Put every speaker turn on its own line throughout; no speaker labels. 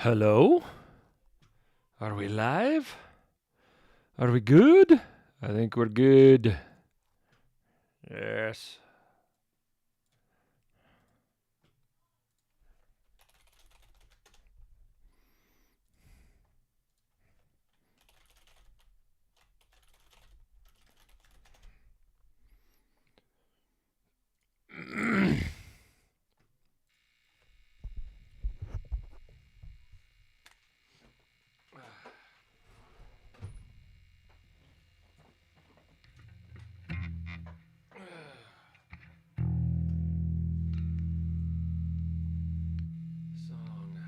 Hello? Are we live? Are we good? I think we're good. Yes. Song.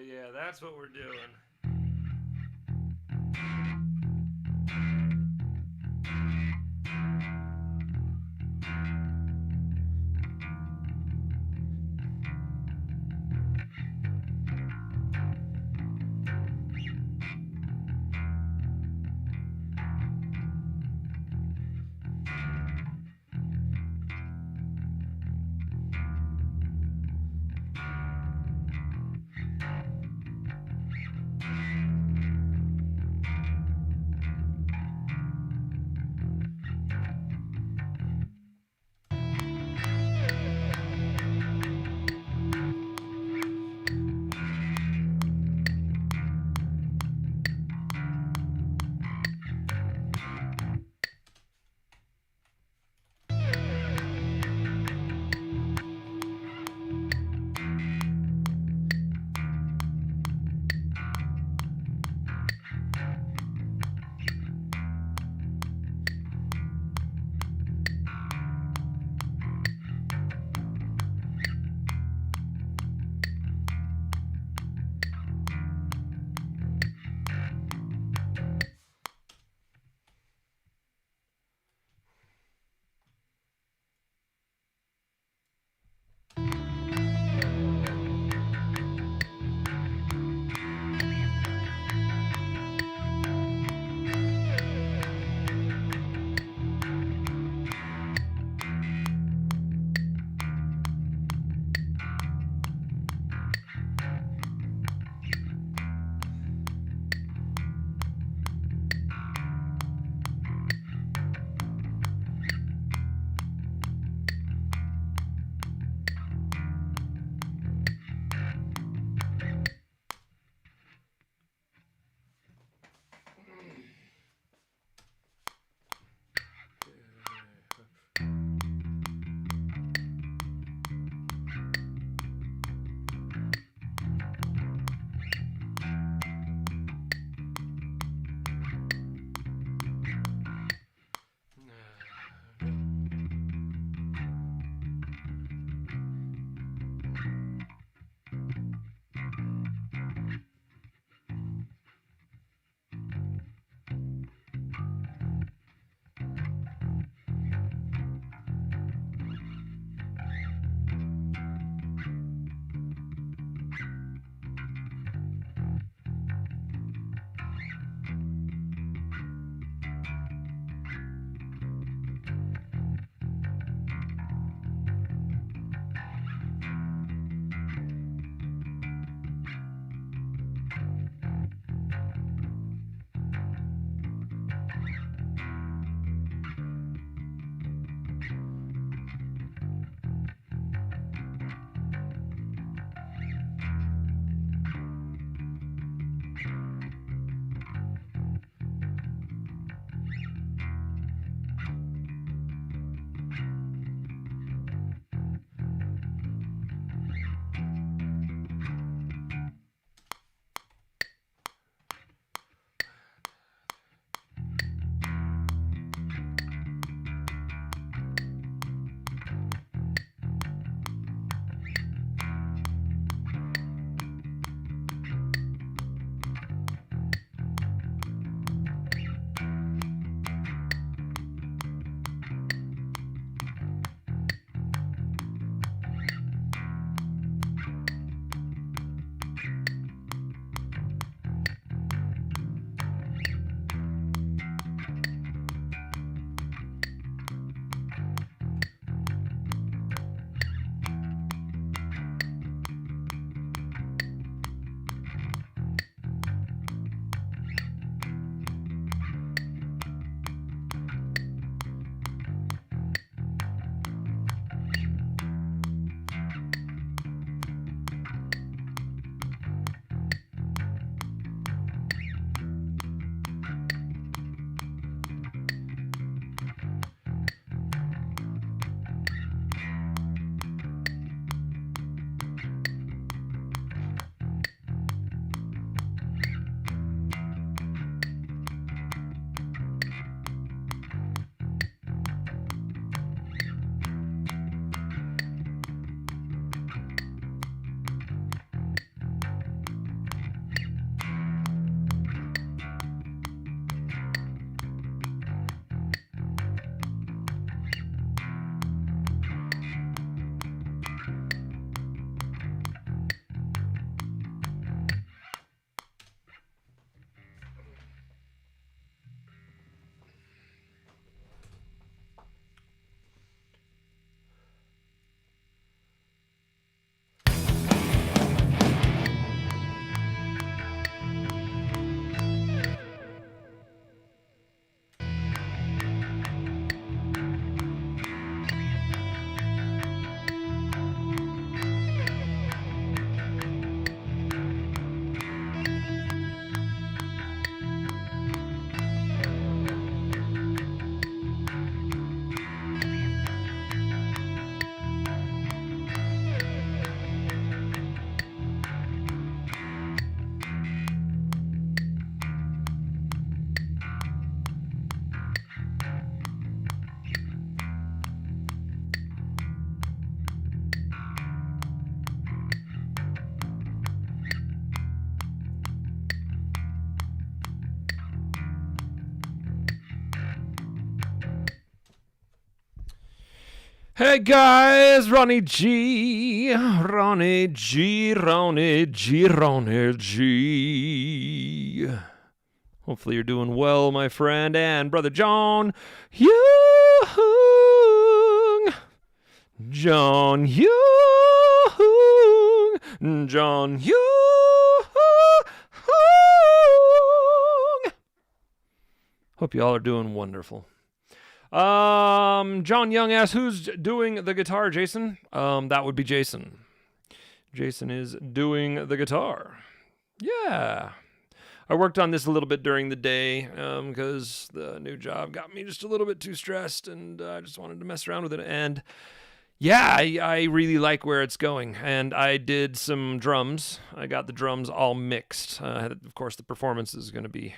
Yeah. That's what we're doing. Hey guys, Ronnie G. Ronnie G. Ronnie G. Ronnie G. Hopefully you're doing well, my friend and brother John Young. John Young. John Young. Hope you all are doing wonderful. John Young asks, who's doing the guitar, Jason? That would be Jason. Jason is doing the guitar. Yeah. I worked on this a little bit during the day because the new job got me just a little bit too stressed, and I just wanted to mess around with it. And yeah, I really like where it's going. And I did some drums. I got the drums all mixed. Of course, the performance is going to be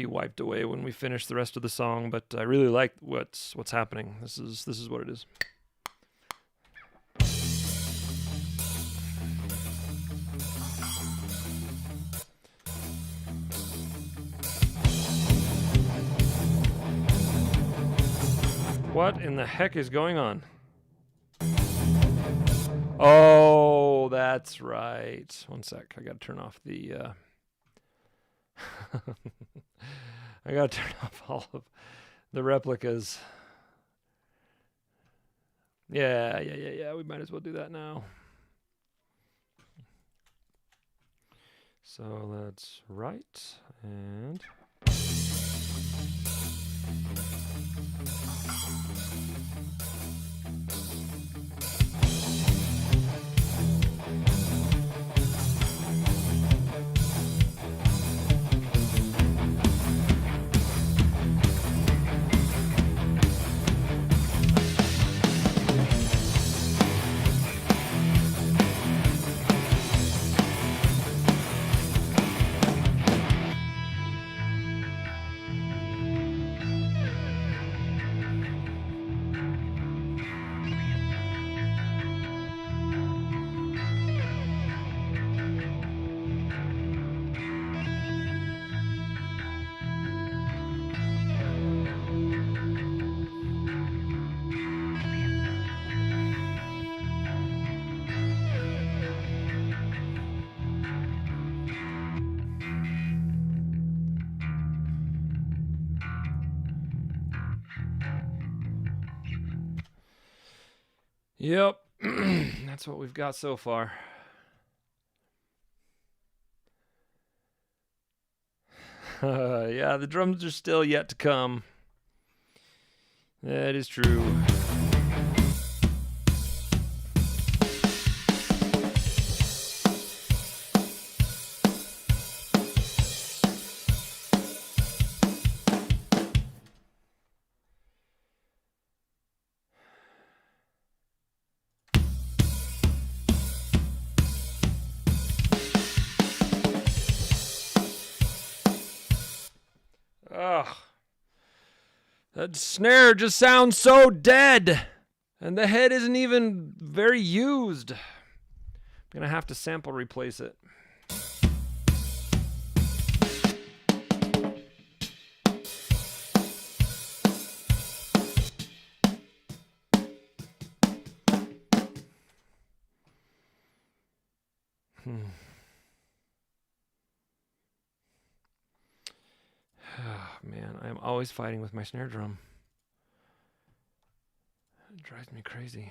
wiped away when we finish the rest of the song, but I really like what's happening. This is what it is. What in the heck is going on? Oh, that's right. One sec. I got to turn off the I gotta turn off all of the replicas. Yeah. We might as well do that now. So that's right. And yep, that's what we've got so far. Yeah, the drums are still yet to come. That is true. Ugh. That snare just sounds so dead. And the head isn't even very used. I'm going to have to sample replace it. Oh, man, I'm always fighting with my snare drum. It drives me crazy.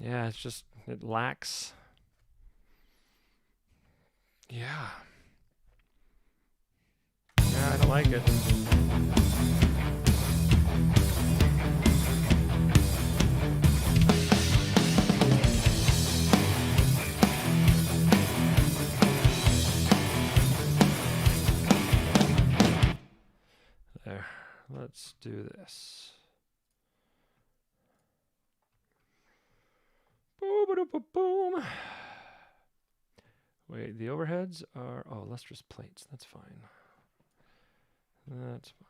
Yeah, it's just, it lacks. Yeah. Yeah, I don't like it. There. Let's do this. Boom. Wait, the overheads are, oh, lustrous plates. That's fine. That's fine.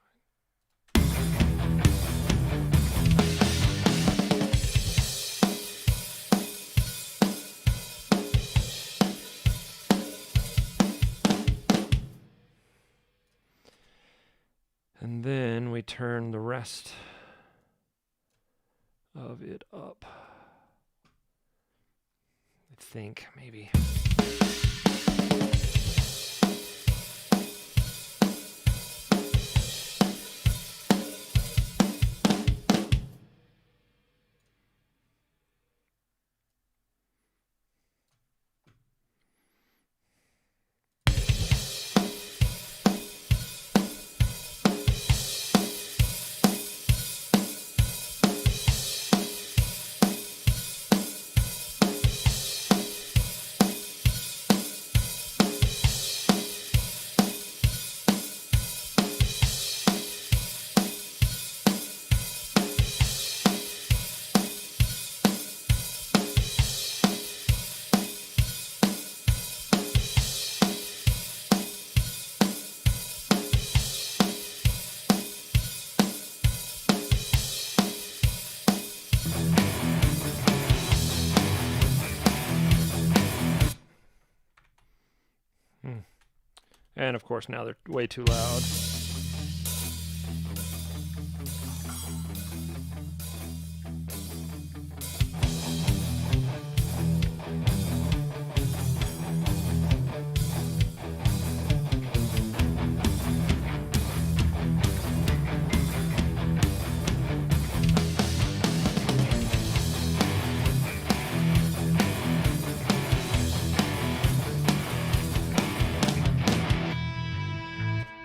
And then we turn the rest of it up. I think, maybe. And of course now they're way too loud.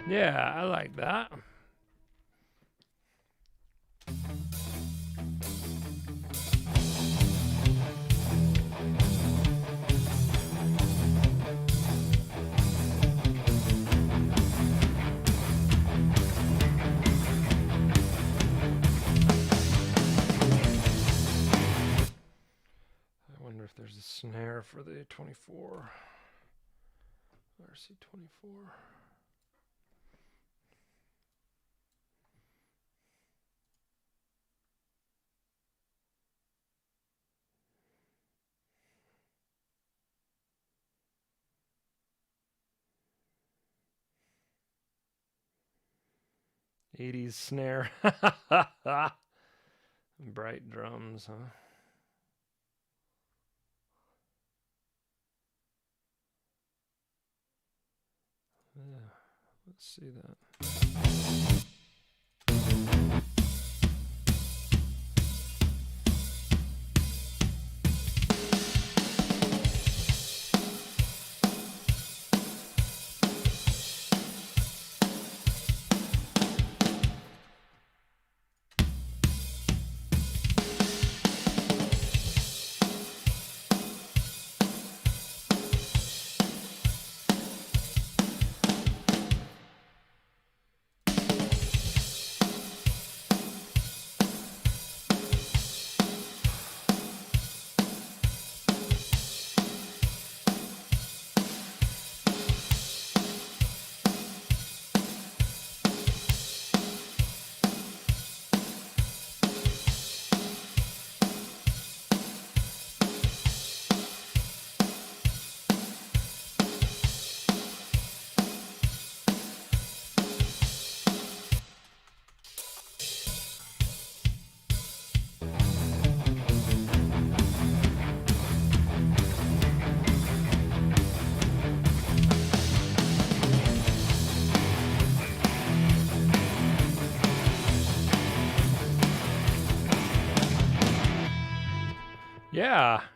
Yeah, I like that. I wonder if there's a snare for the 24. RC24. '80s snare. Bright drums, huh? Yeah, let's see that.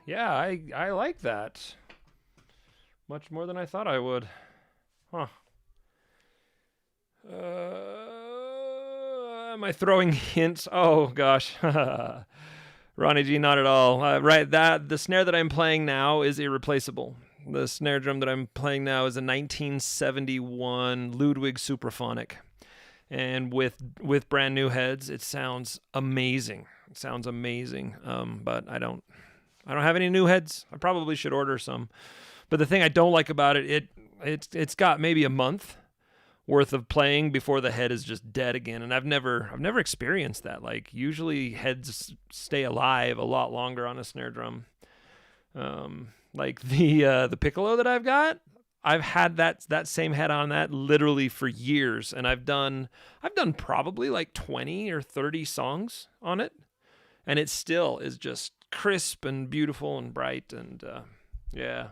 Yeah, I like that. Much more than I thought I would. Huh. Am I throwing hints? Oh, gosh. Ronnie G, not at all. Right, the snare that I'm playing now is irreplaceable. The snare drum that I'm playing now is a 1971 Ludwig Supraphonic. And with brand new heads, it sounds amazing. It sounds amazing. But I don't have any new heads. I probably should order some. But the thing I don't like about it's got maybe a month worth of playing before the head is just dead again, and I've never experienced that. Like usually heads stay alive a lot longer on a snare drum. Like the piccolo that I've had that same head on that literally for years, and I've done probably like 20 or 30 songs on it, and it still is just crisp and beautiful and bright, and yeah.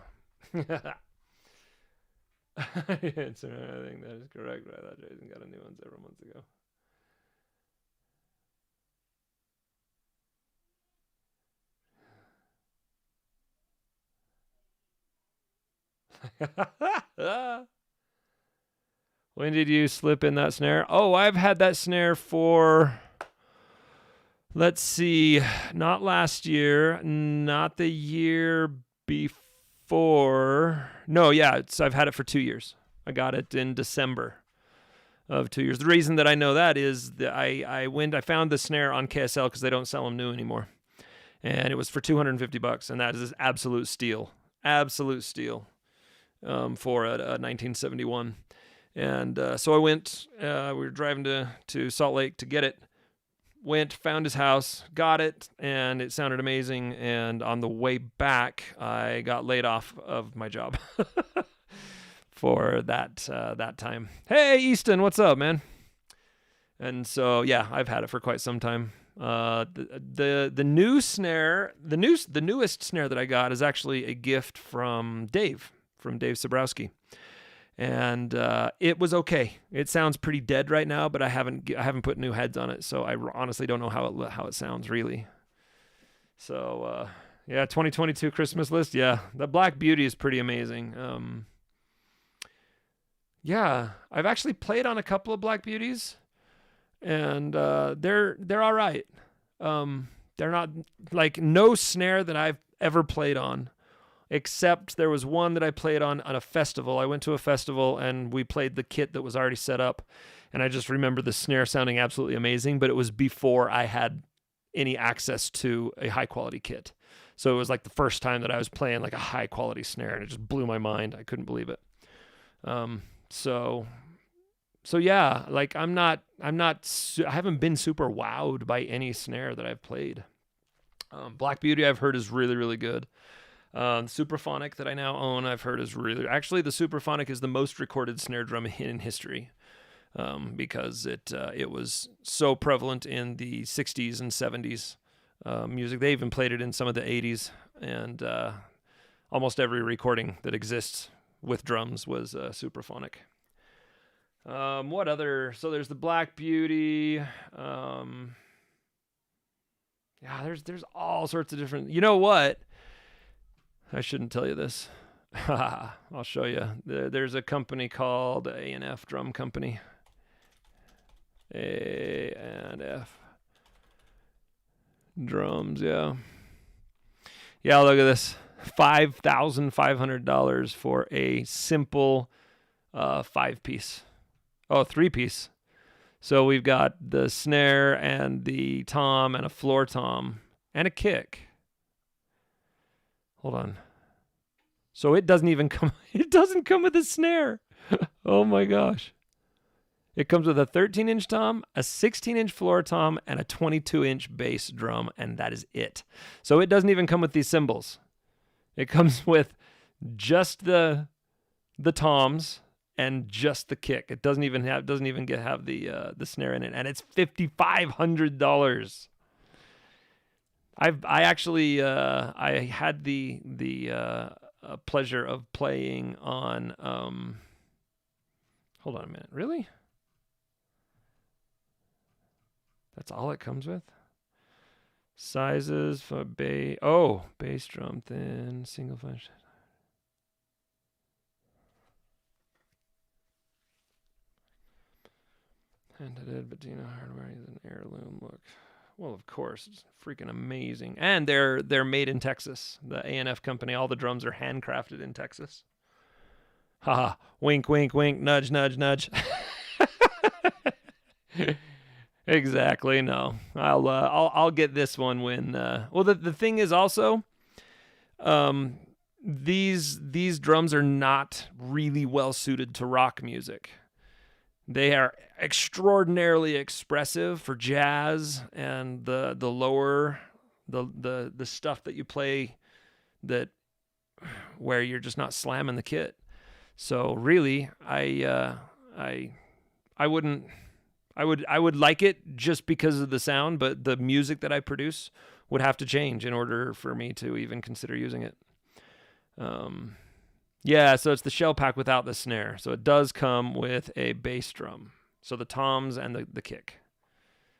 It's, I think that is correct. I thought Jason got a new one several months ago. When did you slip in that snare? Oh, I've had that snare for, let's see, not last year, not the year before. No, yeah, I've had it for 2 years. I got it in December of 2 years. The reason that I know that is that I found the snare on KSL because they don't sell them new anymore, and it was for $250, and that is absolute steal, for a 1971. And so I went. We were driving to Salt Lake to get it. Went, found his house, got it, and it sounded amazing. And on the way back, I got laid off of my job for that time. Hey, Easton, what's up, man? And so yeah, I've had it for quite some time. The new snare, the newest snare that I got is actually a gift from Dave Sabrowski. And it was okay. It sounds pretty dead right now, but I haven't put new heads on it, so I honestly don't know how it sounds really. So yeah, 2022 Christmas list. Yeah, the Black Beauty is pretty amazing. Yeah, I've actually played on a couple of Black Beauties, and they're all right. They're not like no snare that I've ever played on. Except there was one that I played on a festival. I went to a festival and we played the kit that was already set up. And I just remember the snare sounding absolutely amazing, but it was before I had any access to a high quality kit. So it was like the first time that I was playing like a high quality snare, and it just blew my mind. I couldn't believe it. So yeah, like I haven't been super wowed by any snare that I've played. Black Beauty I've heard is really, really good. Supraphonic that I now own, I've heard is actually the Supraphonic is the most recorded snare drum in history, because it was so prevalent in the 60s and 70s music. They even played it in some of the 80s, and almost every recording that exists with drums was Supraphonic. What other? So there's the Black Beauty. Yeah, there's all sorts of different. You know what? I shouldn't tell you this. I'll show you. There's a company called A&F Drum Company. A&F Drums, yeah. Yeah, look at this. $5,500 for a simple 5-piece. Oh, 3-piece. So we've got the snare and the tom and a floor tom and a kick. Hold on. So it doesn't even come. It doesn't come with a snare. Oh my gosh. It comes with a 13-inch tom, a 16-inch floor tom, and a 22-inch bass drum, and that is it. So it doesn't even come with these cymbals. It comes with just the toms and just the kick. It doesn't even have the snare in it, and it's $5,500. I actually I had the pleasure of playing on. Hold on a minute, really? That's all it comes with? Sizes for bass drum thin, single flash. Hand-headed Bettina hardware is an heirloom look. Well, of course, it's freaking amazing. And they're made in Texas. The A&F company, all the drums are handcrafted in Texas. Haha, wink, wink, wink, nudge, nudge, nudge. Exactly. No, I'll get this one when. Well, the thing is also, these drums are not really well suited to rock music. They are extraordinarily expressive for jazz and the lower the stuff that you play that where you're just not slamming the kit. So really, I wouldn't. I would like it just because of the sound, but the music that I produce would have to change in order for me to even consider using it. Yeah, so it's the shell pack without the snare. So it does come with a bass drum. So the toms and the kick.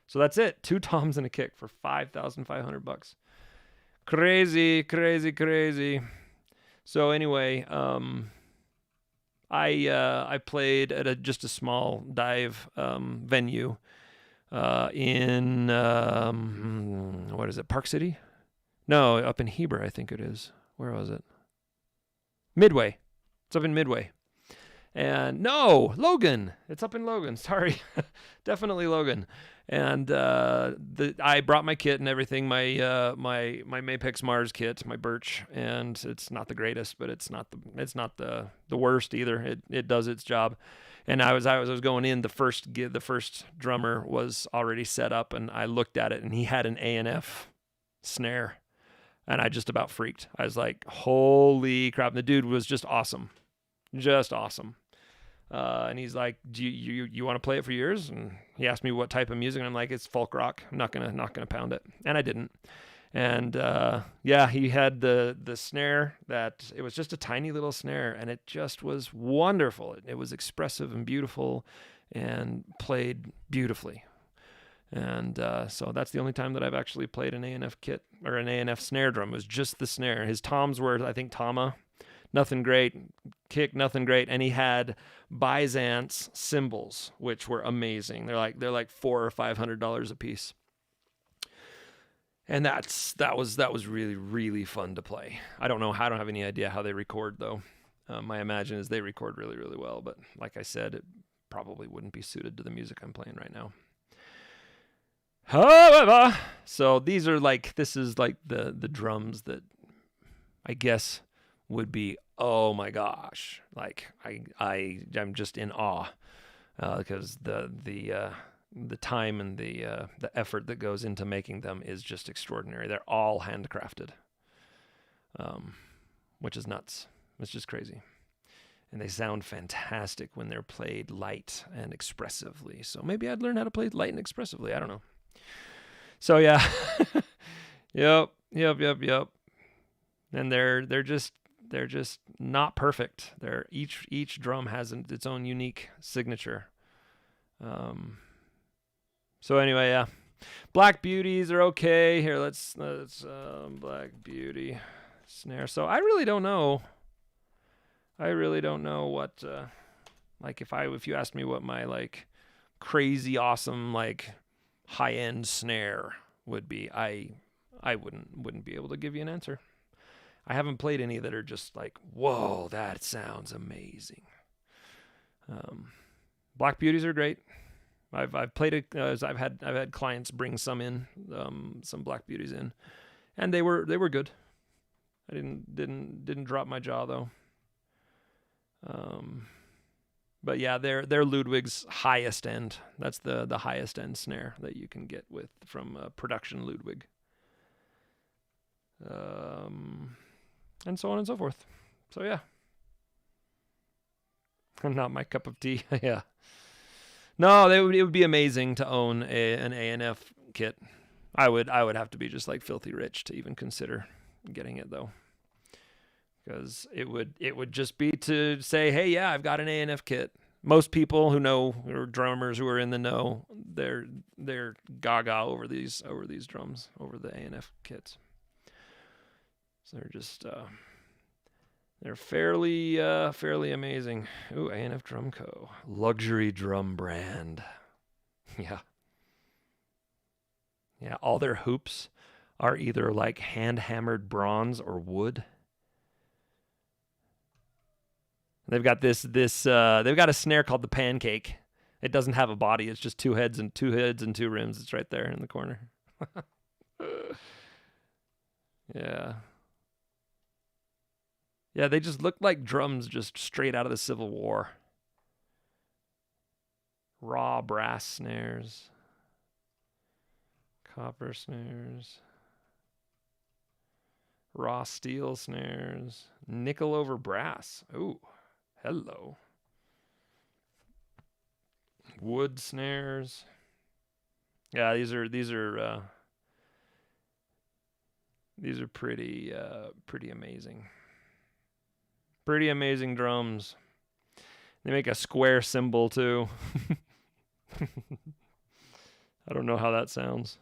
So that's it. 2 toms and a kick for $5,500. Crazy, crazy, crazy. So anyway, I played at just a small dive venue in what is it, Park City? No, up in Heber, I think it is. Where was it? Midway. It's up in Midway. And no, Logan. It's up in Logan. Sorry, definitely Logan. And I brought my kit and everything, my Mapex Mars kit, my Birch, and it's not the greatest, but it's not the worst either. It does its job. And I was going in, the first drummer was already set up, and I looked at it, and he had an A&F snare, and I just about freaked. I was like, holy crap! And the dude was just awesome, just awesome. And he's like, "Do you want to play it for yours?" And he asked me what type of music, and I'm like, "It's folk rock. I'm not gonna pound it," and I didn't. And yeah, he had the snare that it was just a tiny little snare, and it just was wonderful. It was expressive and beautiful, and played beautifully. And so that's the only time that I've actually played an A&F kit or an A&F snare drum. It was just the snare. His toms were, I think, Tama. Nothing great. Kick, nothing great. And he had Byzance cymbals, which were amazing. They're like $400 or $500 a piece. And that was really, really fun to play. I don't have any idea how they record though. My imagine is they record really, really well, but like I said, it probably wouldn't be suited to the music I'm playing right now. However, so this is like the drums that I guess would be, oh my gosh, like I'm just in awe because the time and the effort that goes into making them is just extraordinary. They're all handcrafted, which is nuts. It's just crazy. And they sound fantastic when they're played light and expressively. So maybe I'd learn how to play light and expressively. I don't know. So yeah, yep. And they're just not perfect. Each drum has its own unique signature. So anyway, yeah, Black Beauties are okay. Here, let's Black Beauty snare. So I really don't know. What like if you asked me what my like crazy awesome like high-end snare would be, I wouldn't be able to give you an answer. I haven't played any that are just like, whoa, that sounds amazing. Black Beauties are great. I've played it. I've had clients bring some in, some Black Beauties in, and they were good. I didn't drop my jaw though. But yeah, they're Ludwig's highest end. That's the highest end snare that you can get from production Ludwig. And so on and so forth. So yeah, not my cup of tea. Yeah. No, it would be amazing to own an A&F kit. I would have to be just like filthy rich to even consider getting it though. Because it would just be to say, hey, yeah, I've got an A&F kit. Most people who know, or drummers who are in the know, they're gaga over these drums, over the A&F kits. So they're just they're fairly amazing. Ooh, A&F Drum Co. Luxury drum brand. Yeah. Yeah, all their hoops are either like hand-hammered bronze or wood. They've got they've got a snare called the Pancake. It doesn't have a body. It's just two heads and two rims. It's right there in the corner. Yeah. Yeah, they just look like drums just straight out of the Civil War. Raw brass snares. Copper snares. Raw steel snares. Nickel over brass. Ooh, hello. Wood snares. Yeah, these are pretty amazing. Pretty amazing drums. They make a square cymbal too. I don't know how that sounds.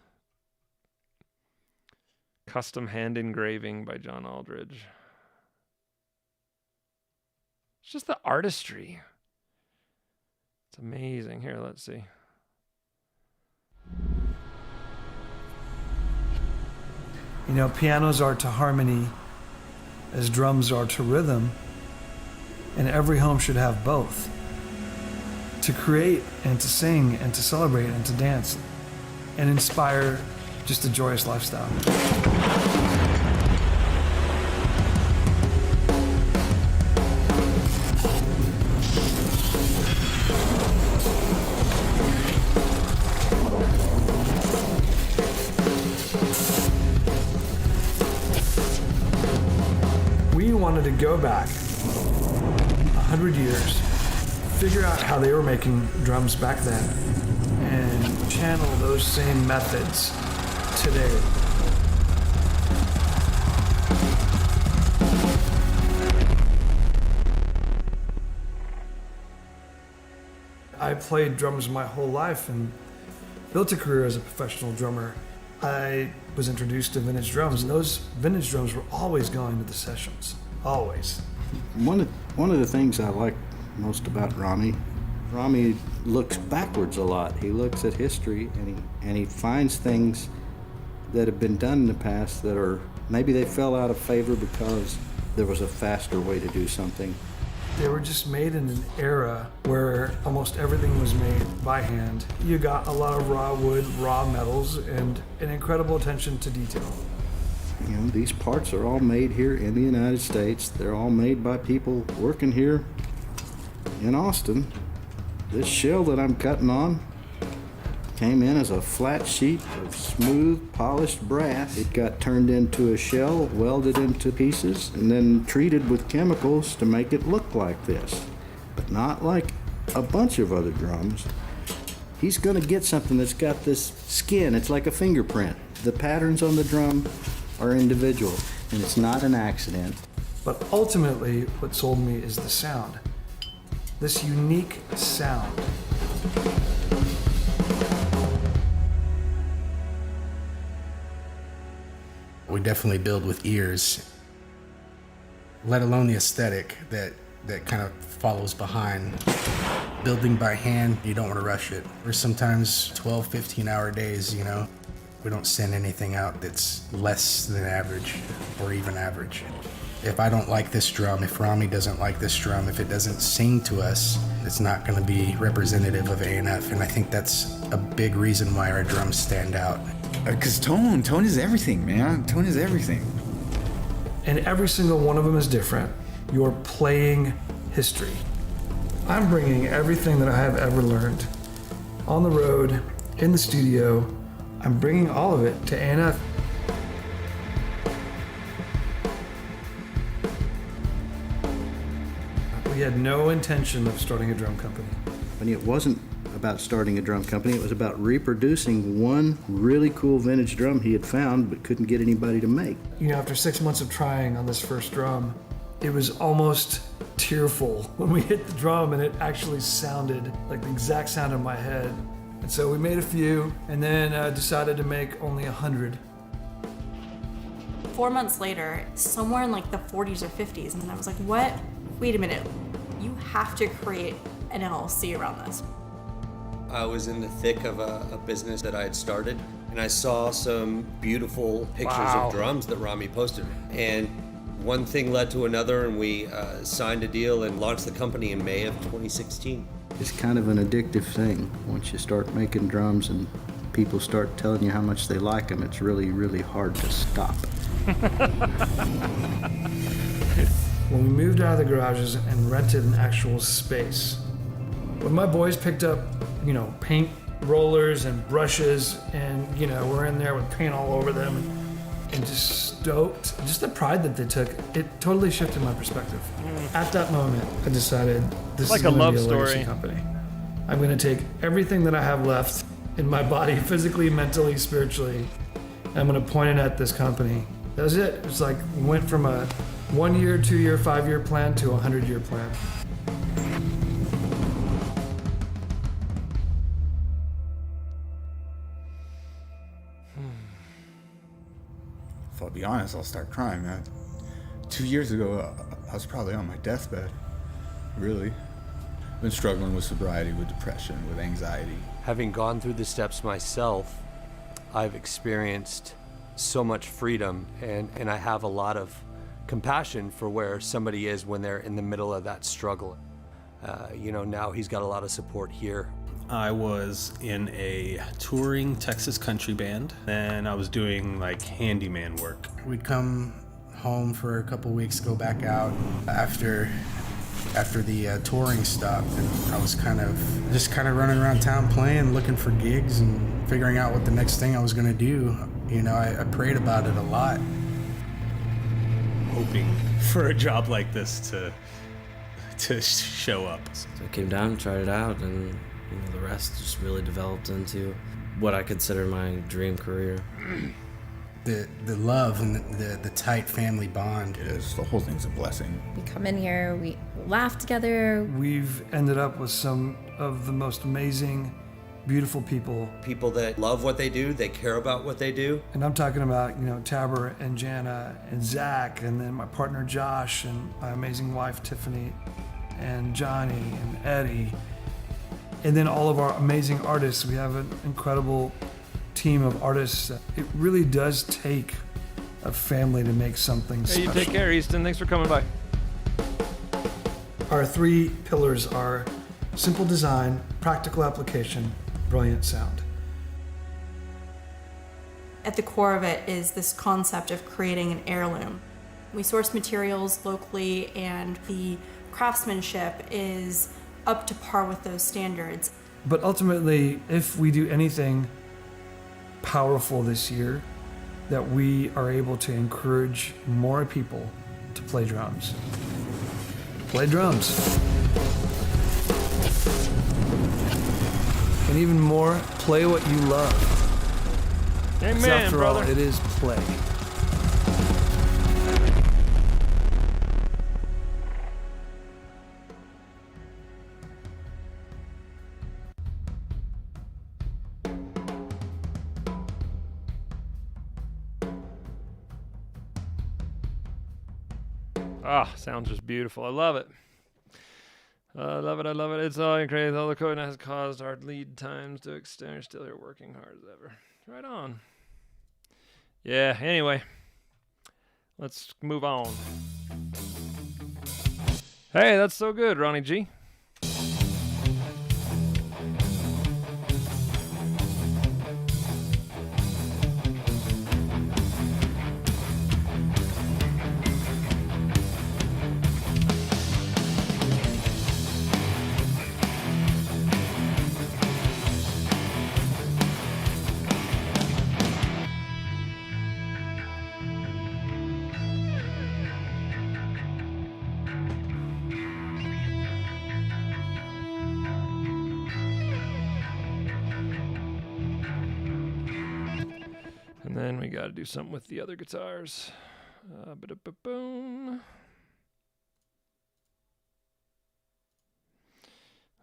Custom hand engraving by John Aldridge. It's just the artistry. It's amazing. Here, let's see.
You know, pianos are to harmony as drums are to rhythm, and every home should have both. To create and to sing and to celebrate and to dance and inspire just a joyous lifestyle. We wanted to go back 100 years, figure out how they were making drums back then, and channel those same methods today. I played drums my whole life and built a career as a professional drummer. I was introduced to vintage drums, and those vintage drums were always going to the sessions, always.
One of the things I like most about Rami looks backwards a lot. He looks at history and he finds things that have been done in the past that are, maybe they fell out of favor because there was a faster way to do something.
They were just made in an era where almost everything was made by hand. You got a lot of raw wood, raw metals, and an incredible attention to detail.
You know, these parts are all made here in the United States. They're all made by people working here in Austin. This shell that I'm cutting on came in as a flat sheet of smooth, polished brass. It got turned into a shell, welded into pieces, and then treated with chemicals to make it look like this. But not like a bunch of other drums. He's gonna get something that's got this skin. It's like a fingerprint. The patterns on the drum are individual, and it's not an accident.
But ultimately, what sold me is the sound. This unique sound.
We definitely build with ears, let alone the aesthetic that kind of follows behind. Building by hand, you don't want to rush it. We're sometimes 12, 15-hour days, you know. We don't send anything out that's less than average or even average. If I don't like this drum, if Rami doesn't like this drum, if it doesn't sing to us, it's not going to be representative of A&F, and I think that's a big reason why our drums stand out.
Because tone is everything, man. Tone is everything.
And every single one of them is different. You're playing history. I'm bringing everything that I have ever learned on the road, in the studio. I'm bringing all of it to A&F. We had no intention of starting a drum company.
And it wasn't about starting a drum company. It was about reproducing one really cool vintage drum he had found but couldn't get anybody to make.
You know, after 6 months of trying on this first drum, it was almost tearful when we hit the drum and it actually sounded like the exact sound in my head. And so we made a few and then decided to make only 100.
4 months later, somewhere in like the 40s or 50s, and I was like, what? Wait a minute. You have to create an LLC around this.
I was in the thick of a business that I had started, and I saw some beautiful pictures of drums that Rami posted. And one thing led to another, and we signed a deal and launched the company in May of 2016.
It's kind of an addictive thing. Once you start making drums and people start telling you how much they like them, it's really, really hard to stop.
When we out of the garages and rented an actual space. When my boys picked up, paint rollers and brushes, and we're in there with paint all over them, and just stoked, just the pride that they took, it totally shifted my perspective. At that moment, I decided this
Like
is
a
going to
love
be a legacy
story.
company. I'm going to take everything that I have left in my body, physically, mentally, spiritually, and I'm going to point it at this company. That was it. It's like we went from a 1 year, 2 year, 5 year plan to a 100-year plan.
If I'll be honest, I'll start crying, man. 2 years ago, I was probably on my deathbed. Really. Been struggling with sobriety, with depression, with anxiety.
Having gone through the steps myself, I've experienced so much freedom, and I have a lot of compassion for where somebody is when they're in the middle of that struggle. Now he's got a lot of support here.
I was in a touring Texas country band, and I was doing like handyman work.
We'd come home for a couple weeks, go back out after the touring stopped, and I was kind of running around town playing, looking for gigs and figuring out what the next thing I was going to do. I prayed about it a lot.
Hoping for a job like this to show up.
So I came down, tried it out, and the rest just really developed into what I consider my dream career.
The love and the tight family bond.
The whole thing's a blessing.
We come in here, we laugh together.
We've ended up with some of the most amazing, beautiful people.
People that love what they do, they care about what they do.
And I'm talking about, Tabor and Jana and Zach, and then my partner Josh, and my amazing wife Tiffany, and Johnny and Eddie. And then all of our amazing artists. We have an incredible team of artists. It really does take a family to make something
Hey,
special.
you take care, Easton. Thanks for coming by.
Our 3 pillars are simple design, practical application, brilliant sound.
At the core of it is this concept of creating an heirloom. We source materials locally, and the craftsmanship is up to par with those standards.
But ultimately, if we do anything powerful this year, that we are able to encourage more people to play drums. Play drums. And even more, play what you love.
Amen,
'Cause after
brother.
all, it is play.
Sounds just beautiful. I love it. I love it. It's all crazy. All the code has caused our lead times to extend. We're still here working hard as ever. Right on. Yeah, anyway. Let's move on. Hey, that's so good, Ronnie G. And then we got to do something with the other guitars. Ba-da-ba-boom.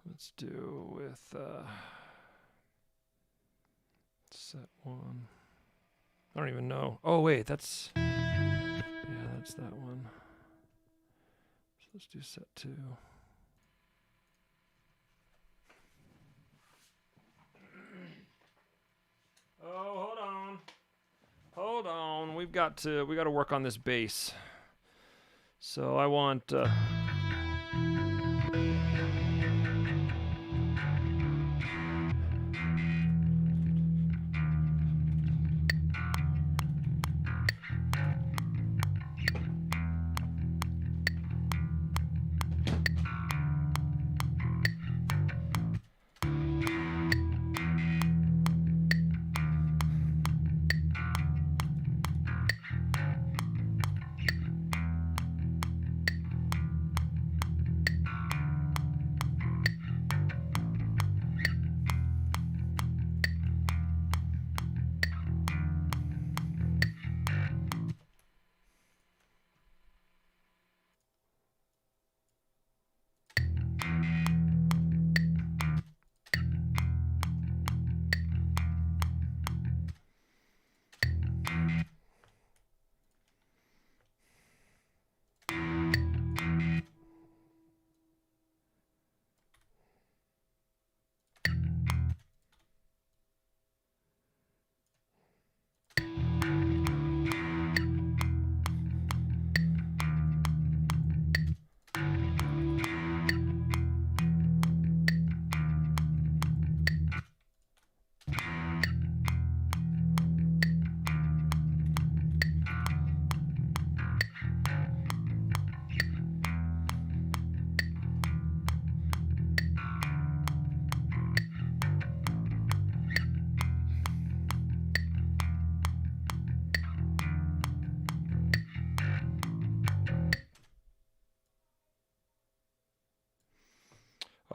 Let's do with set 1. I don't even know. Oh wait, that's that's that one. So let's do set 2. Oh, hold on. We got to work on this bass. So I want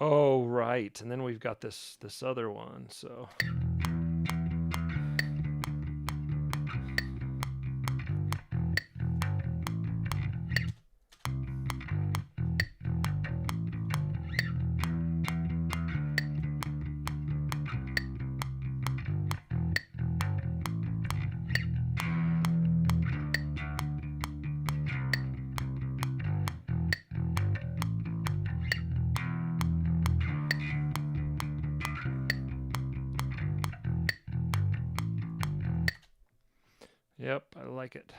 Oh, right. And then we've got this other one. So yep, I like it.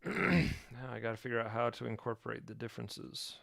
Now I got to figure out how to incorporate the differences.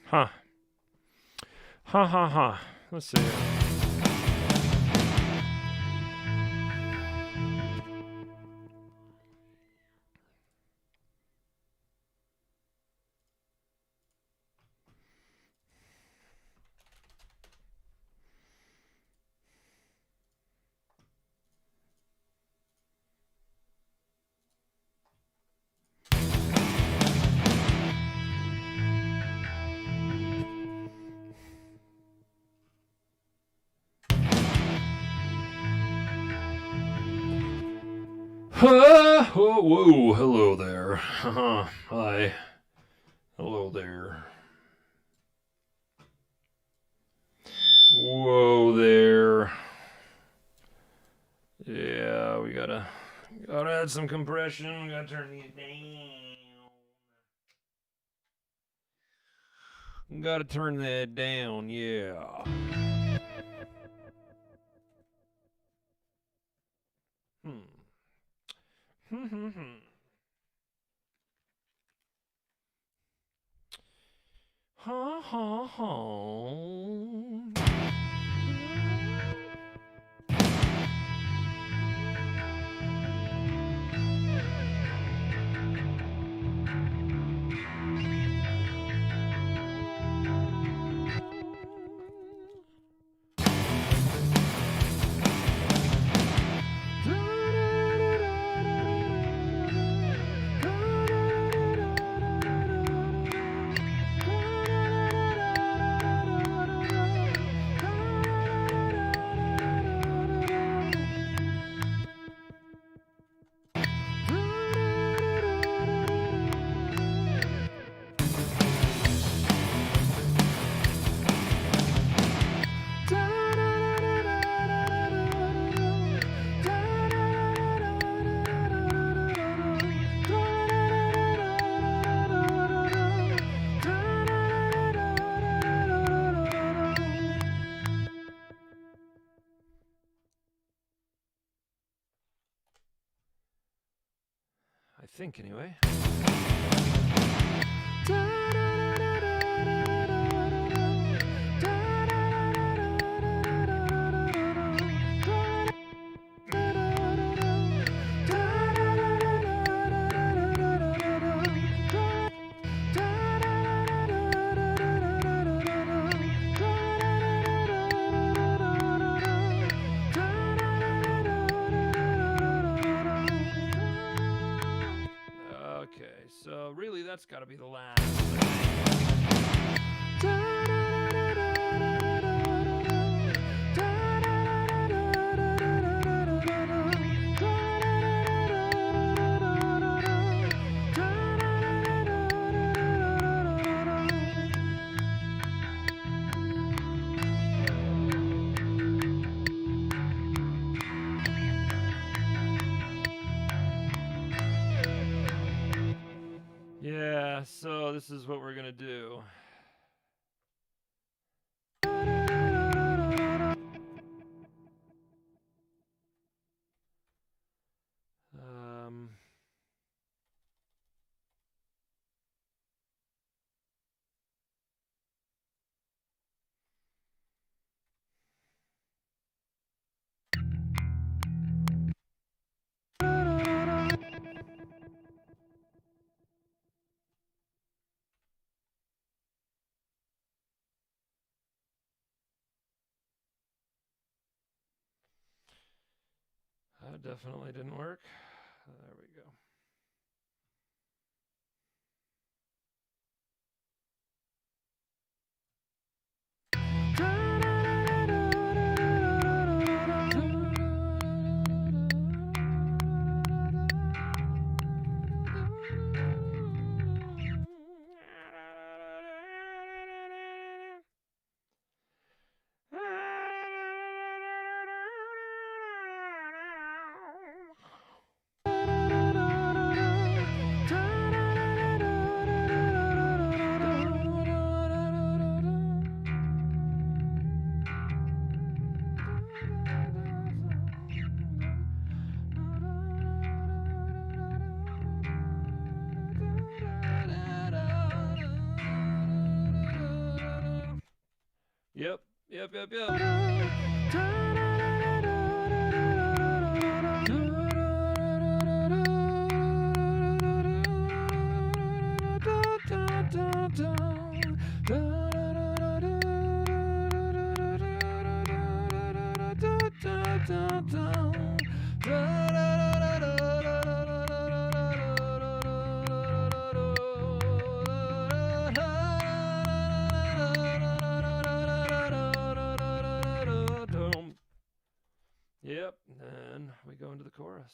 Huh. Ha ha ha. Let's see. Whoa, hello there. Hi. Hello there. Whoa there. Yeah, we gotta add some compression. We gotta turn these down. Gotta turn that down, yeah. Ha ha ha. I think, anyway. Okay, so really that's got to be the last. Yeah, so this is what we're gonna do. That definitely didn't work. There we go. Yep. Yep, and we go into the chorus.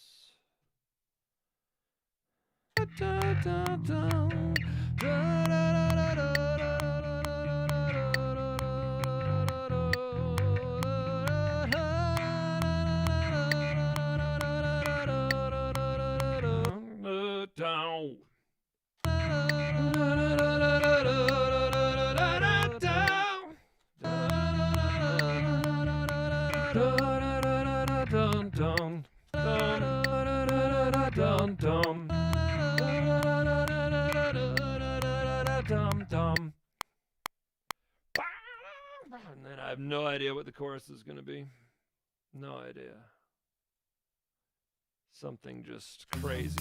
And then I have no idea what the chorus is going to be. No idea. Something just crazy.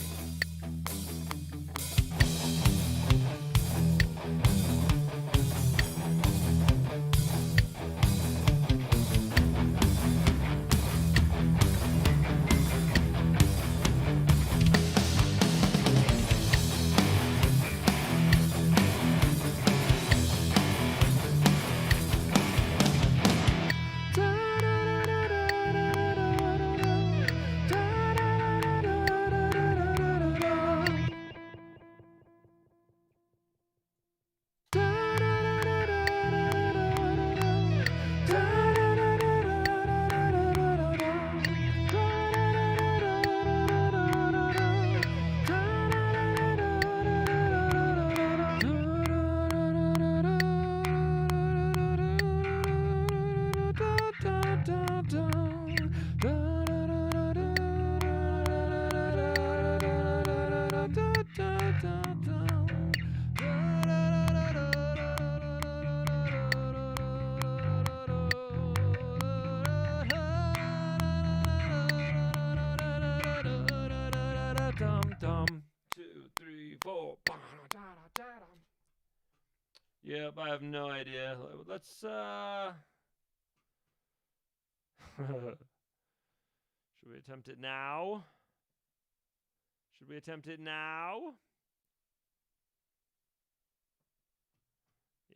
Yep, I have no idea. Let's should we attempt it now? Should we attempt it now?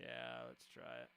Yeah, let's try it.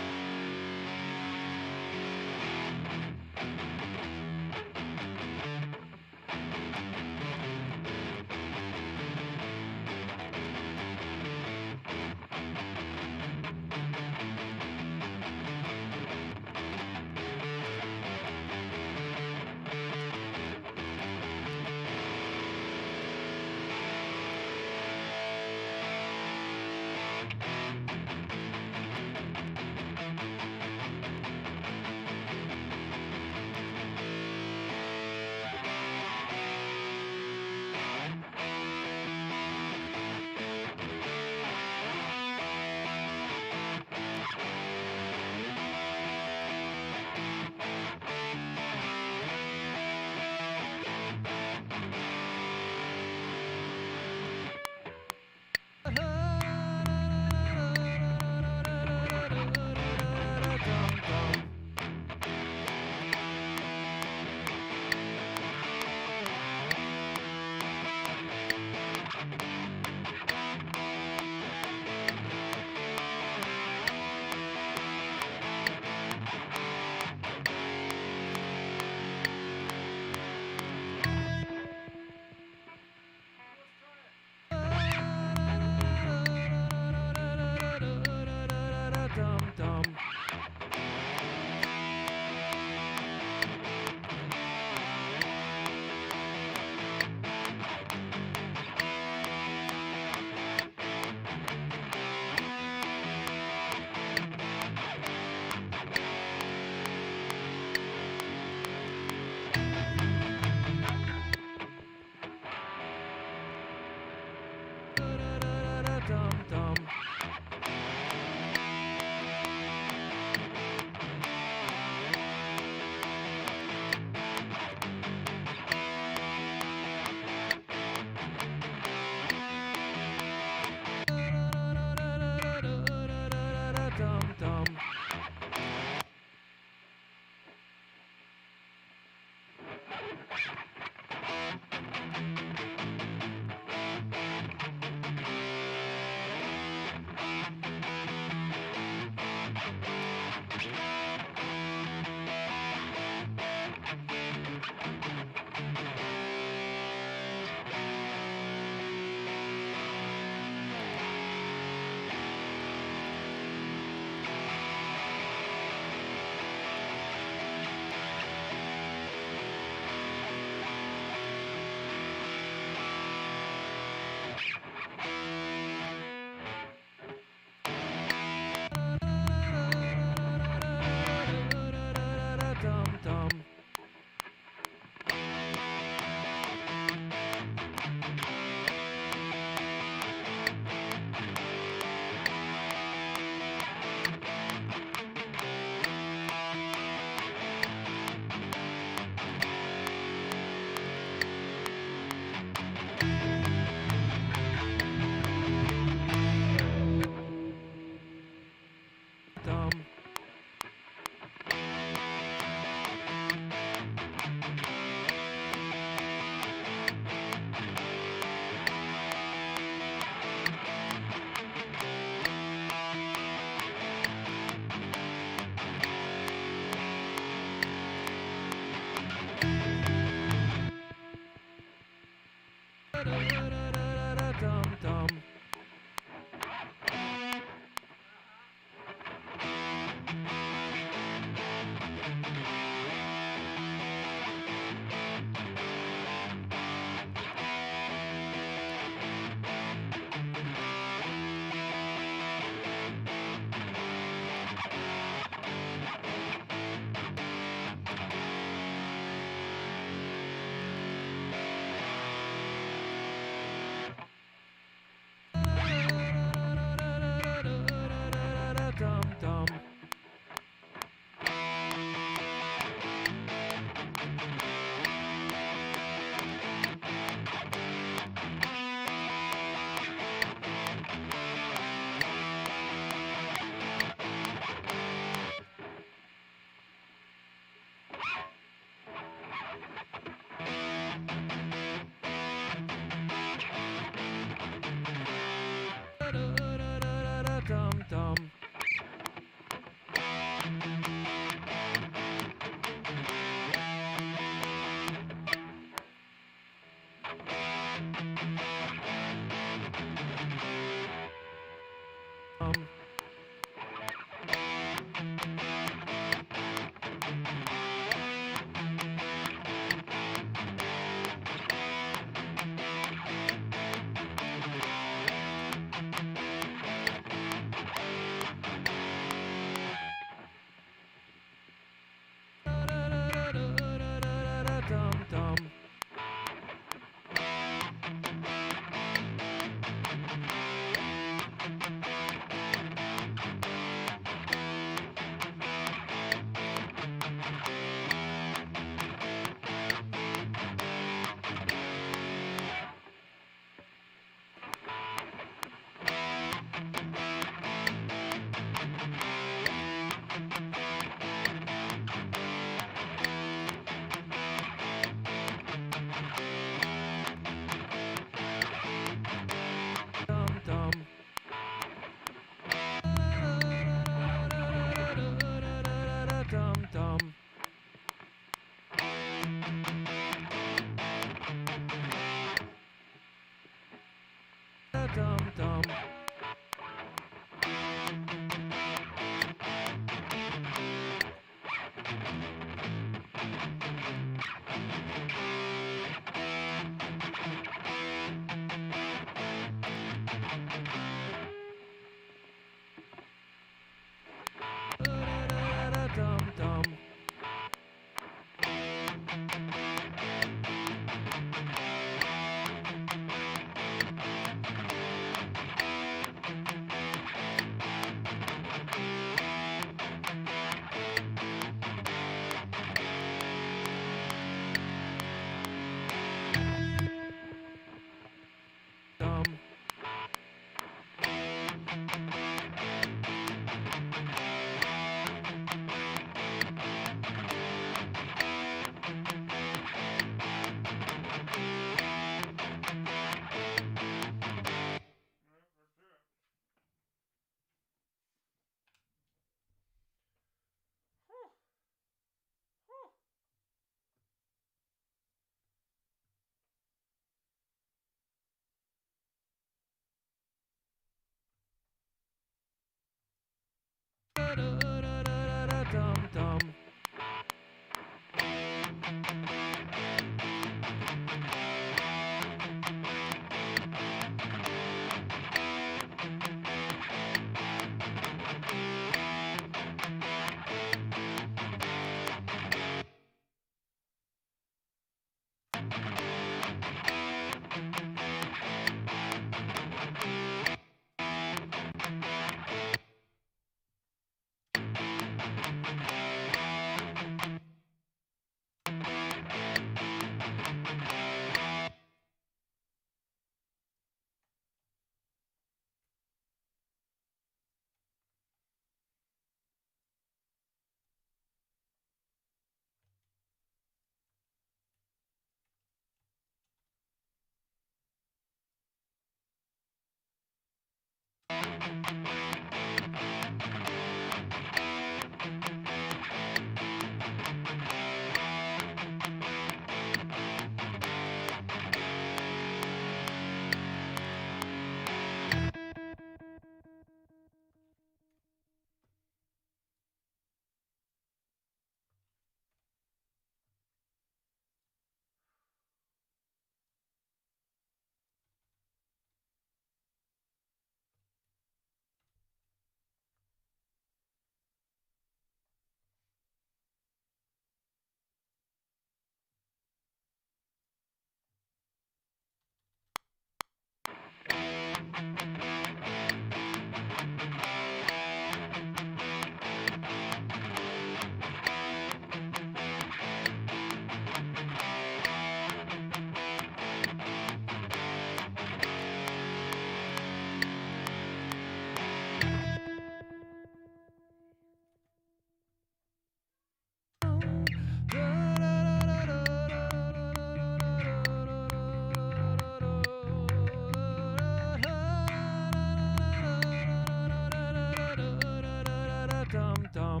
Dum.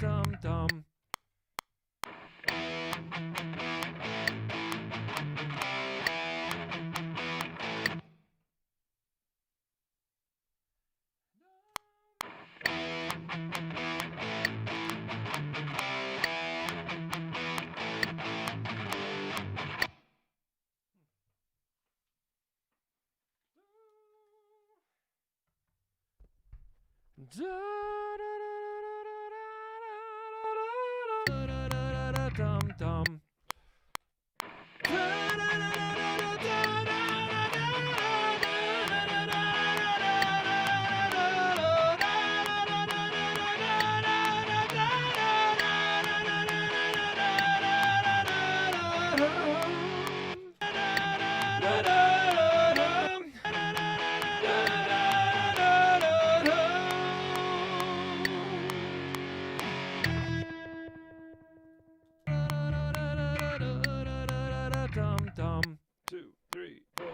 Dum dum. Dum dum. Dum dum. 2, 3, 4.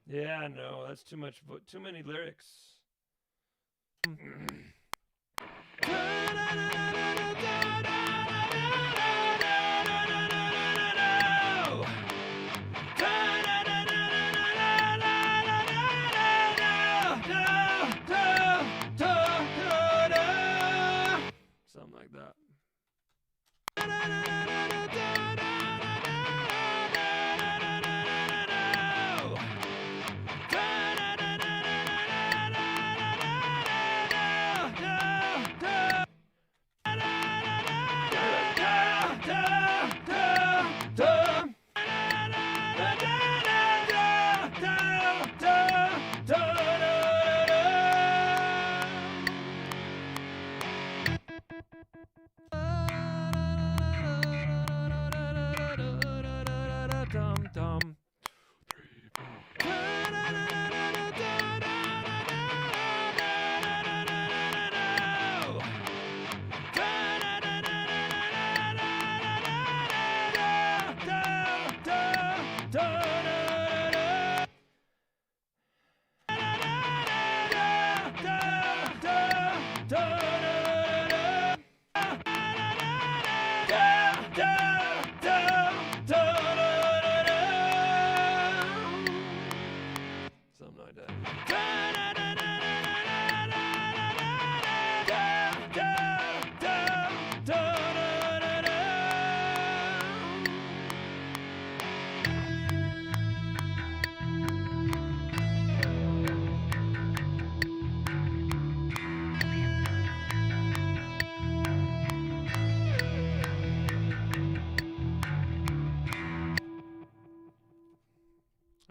Yeah, no, that's too much. Too many lyrics. Something like that. Dum dum. 3, 4. Something like that.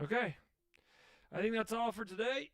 Okay. I think that's all for today.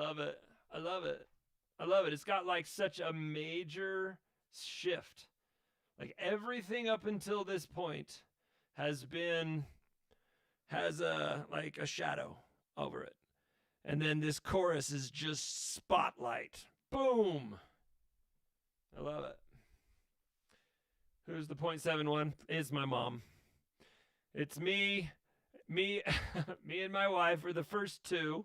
love it. I love it. I love it. It's got like such a major shift. Like everything up until this point has a shadow over it. And then this chorus is just spotlight. Boom. I love it. Who's the 0.71? It's my mom. It's me, me and my wife are the first 2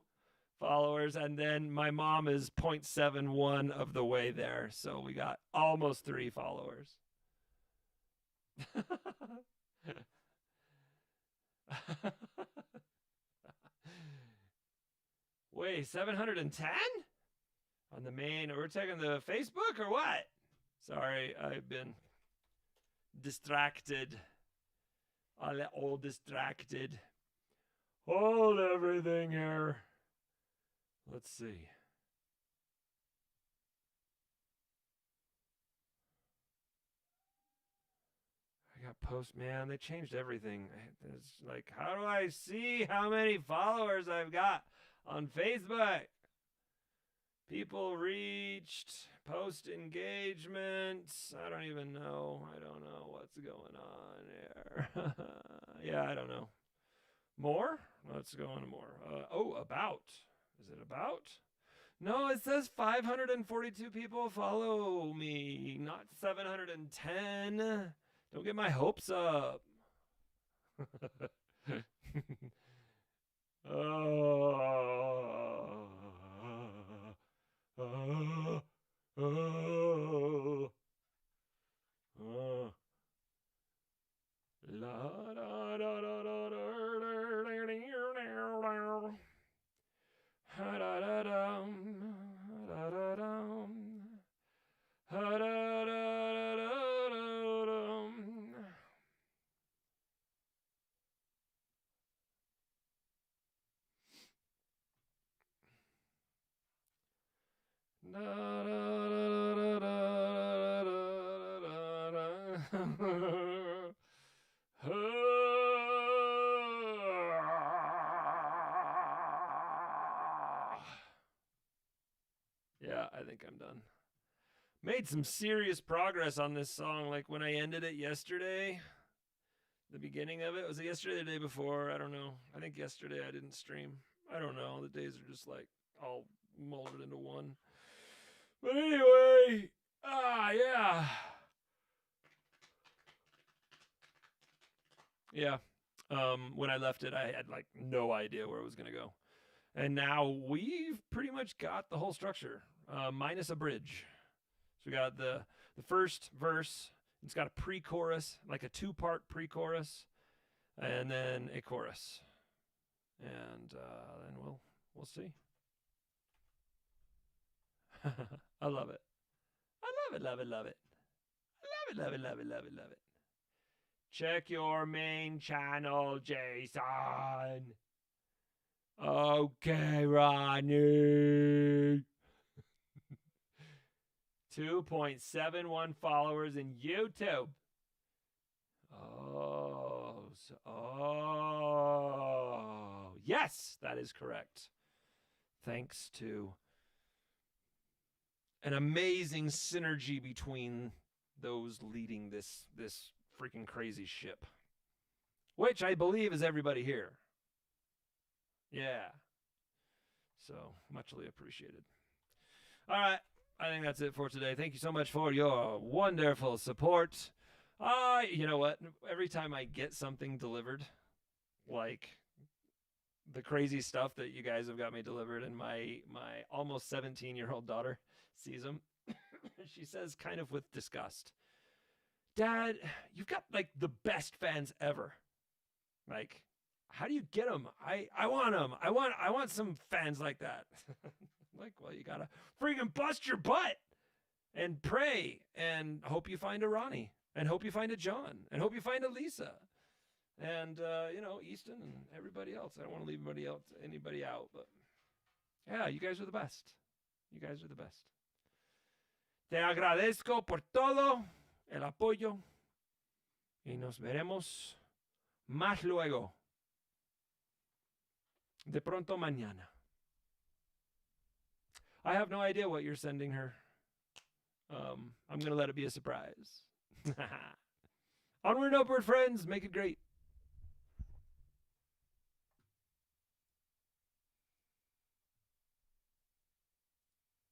followers, and then my mom is 0.71 of the way there. So we got almost 3 followers. Wait, 710? On the main, we're taking the Facebook or what? Sorry, I've been distracted. All distracted. Hold everything here. Let's see. I got post, man, they changed everything. It's like, how do I see how many followers I've got on Facebook? People reached, post engagement. I don't even know. I don't know what's going on here. Yeah, I don't know. More? Let's go on to more. About. Is it about? No, it says 542 people follow me, not 710. Don't get my hopes up. Yeah, I think I'm done. Made some serious progress on this song. Like when I ended it yesterday, the beginning of it, was it yesterday or the day before? I don't know. I think yesterday I didn't stream. I don't know. The days are just like all molded into one. But anyway, yeah. Yeah. When I left it, I had like no idea where it was going to go. And now we've pretty much got the whole structure, minus a bridge. So we got the first verse. It's got a pre-chorus, like a 2-part pre-chorus, and then a chorus. And then we'll see. I love it. I love it, love it, love it. I love it, love it, love it, love it, love it. Check your main channel, Jason. Okay, Ronnie. 2.71 followers in YouTube. Yes, that is correct. Thanks to an amazing synergy between those leading this freaking crazy ship, which I believe is everybody here. Yeah. So, muchly appreciated. All right. I think that's it for today. Thank you so much for your wonderful support. You know what? Every time I get something delivered, like the crazy stuff that you guys have got me delivered, and my almost 17-year-old daughter sees them, she says kind of with disgust, "Dad, you've got like the best fans ever. Like, how do you get them? I want them. I want some fans like that." Like, well, you gotta freaking bust your butt and pray and hope you find a Ronnie and hope you find a John and hope you find a Lisa and Easton and everybody else. I don't want to leave anybody out, but yeah, you guys are the best. You guys are the best. Te agradezco por todo el apoyo y nos veremos más luego. De pronto mañana. I have no idea what you're sending her. I'm gonna let it be a surprise. Onward and upward, friends. Make it great.